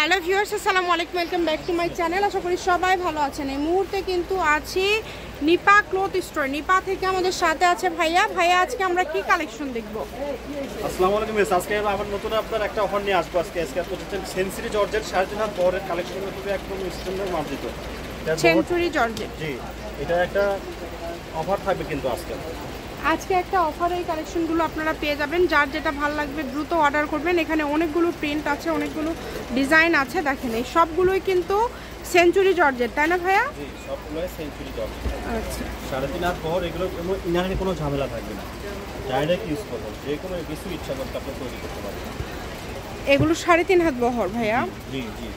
Hello viewers, আসসালামু আলাইকুম, welcome back to my channel. আশা করি সবাই ভালো আছেন। এই মুহূর্তে কিন্তু আছি নিপা ক্লথ স্টোর। নিপা থেকে আমাদের সাথে আছে ভাইয়া। আজকে আমরা কি কালেকশন দেখব? আসসালামু আলাইকুম। আজকে আমার নতুন আপনার একটা অফার নিয়ে আসবো। আজকে হচ্ছে সেঞ্চুরি জর্জেট 3.5 হাত বহরের কালেকশনগুলো খুবই একদম স্ট্যান্ডার্ড মার্জিত। সেঞ্চুরি জর্জেট, জি, এটা একটা অফার থাকবে কিন্তু আজকে একটা অফার। এই কালেকশনগুলো আপনারা পেয়ে যাবেন। যার যেটা ভালো লাগবে দ্রুত অর্ডার করবেন। এখানে অনেকগুলো প্রিন্ট আছে, অনেকগুলো ডিজাইন আছে। দেখেন এই সবগুলোই কিন্তু সেঞ্চুরি জর্জেট, তাই না ভাইয়া? জি, সবগুলোই সেঞ্চুরি জর্জেট। আচ্ছা, 3.5 হাত বহর, এগুলো ইনারে কোনো ঝামেলা থাকবে না। ডাইরেক্ট ইউজ করবেন, যে কোনো কিছু ইচ্ছা করতে আপনি তৈরি করতে পারবেন। এগুলো 3.5 হাত বহর ভাইয়া? জি জি,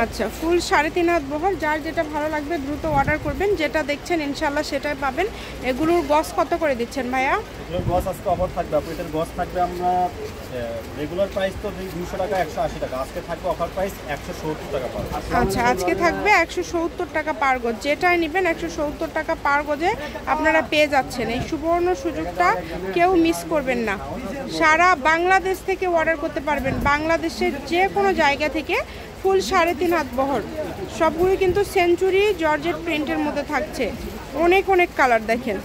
আচ্ছা, ফুল 3.5 হাত বহর। যার যেটা ভালো লাগবে দ্রুত অর্ডার করবেন। যেটা দেখছেন ইনশাল্লাহ সেটাই পাবেন। এগুলোর গস কত করে দিচ্ছেন ভাইয়া? এগুলোর গস আজকে অফার থাকবে। আপনাদের গস থাকবে, আমরা রেগুলার প্রাইস তো 200 টাকা, 180 টাকা। আজকে থাকবে অফার প্রাইস 170 টাকা পার। আচ্ছা, আজকে থাকবে 170 টাকা পার গজ। যেটাই নেবেন 170 টাকা পার গজে আপনারা পেয়ে যাচ্ছেন। এই সুবর্ণ সুযোগটা কেউ মিস করবেন না। সারা বাংলাদেশ থেকে অর্ডার করতে পারবেন। বাংলাদেশের যে কোনো জায়গা থেকে ফুল 3.5 হাত বহর। সবগুলো কিন্তু সেঞ্চুরি জর্জেট প্রিন্টের মধ্যে থাকছে। অনেক অনেক কালার দেখেন,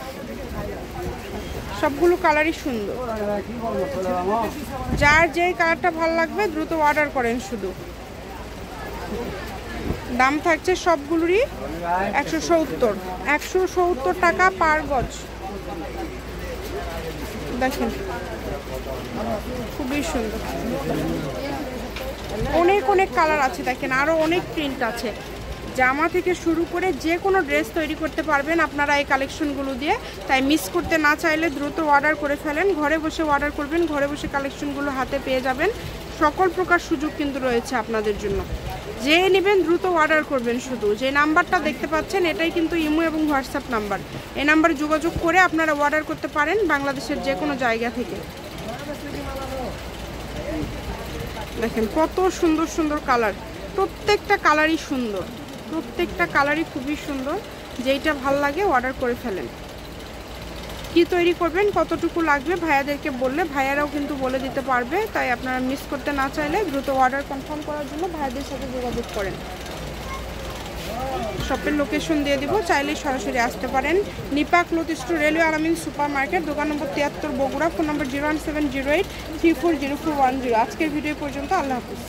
সবগুলো কালারই সুন্দর। যার যেই কালারটা ভালো লাগবে দ্রুত অর্ডার করেন। শুধু দাম থাকছে সবগুলোরই 170 টাকা পার গজ। দেখেন খুবই সুন্দর, অনেক অনেক কালার আছে। দেখেন আরও অনেক প্রিন্ট আছে। জামা থেকে শুরু করে যে কোনো ড্রেস তৈরি করতে পারবেন আপনারা এই কালেকশনগুলো দিয়ে। তাই মিস করতে না চাইলে দ্রুত অর্ডার করে ফেলেন। ঘরে বসে অর্ডার করবেন, ঘরে বসে কালেকশনগুলো হাতে পেয়ে যাবেন। সকল প্রকার সুযোগ কিন্তু রয়েছে আপনাদের জন্য। যে নেবেন দ্রুত অর্ডার করবেন। শুধু যে নাম্বারটা দেখতে পাচ্ছেন এটাই কিন্তু ইমো এবং হোয়াটসঅ্যাপ নাম্বার। এই নাম্বারে যোগাযোগ করে আপনারা অর্ডার করতে পারেন বাংলাদেশের যে কোনো জায়গা থেকে। দেখেন কত সুন্দর সুন্দর কালার, প্রত্যেকটা কালারই সুন্দর, প্রত্যেকটা কালারই খুবই সুন্দর। যেইটা ভাল লাগে অর্ডার করে ফেলেন। কি তৈরি করবেন, কতটুকু লাগবে ভাইয়াদেরকে বললে ভাইয়ারাও কিন্তু বলে দিতে পারবে। তাই আপনারা মিস করতে না চাইলে দ্রুত অর্ডার কনফার্ম করার জন্য ভাইয়াদের সাথে যোগাযোগ করেন। শপের লোকেশন দিয়ে দিব, চাইলে সরাসরি আসতে পারেন। নিপা ক্লথ স্টোর, রেলওয়ে আলামিন সুপার মার্কেট, দোকান নম্বর 73 বগুড়া, ফোন নম্বর 01708 340410। আজকের ভিডিও পর্যন্ত, আল্লাহ হাফিজ।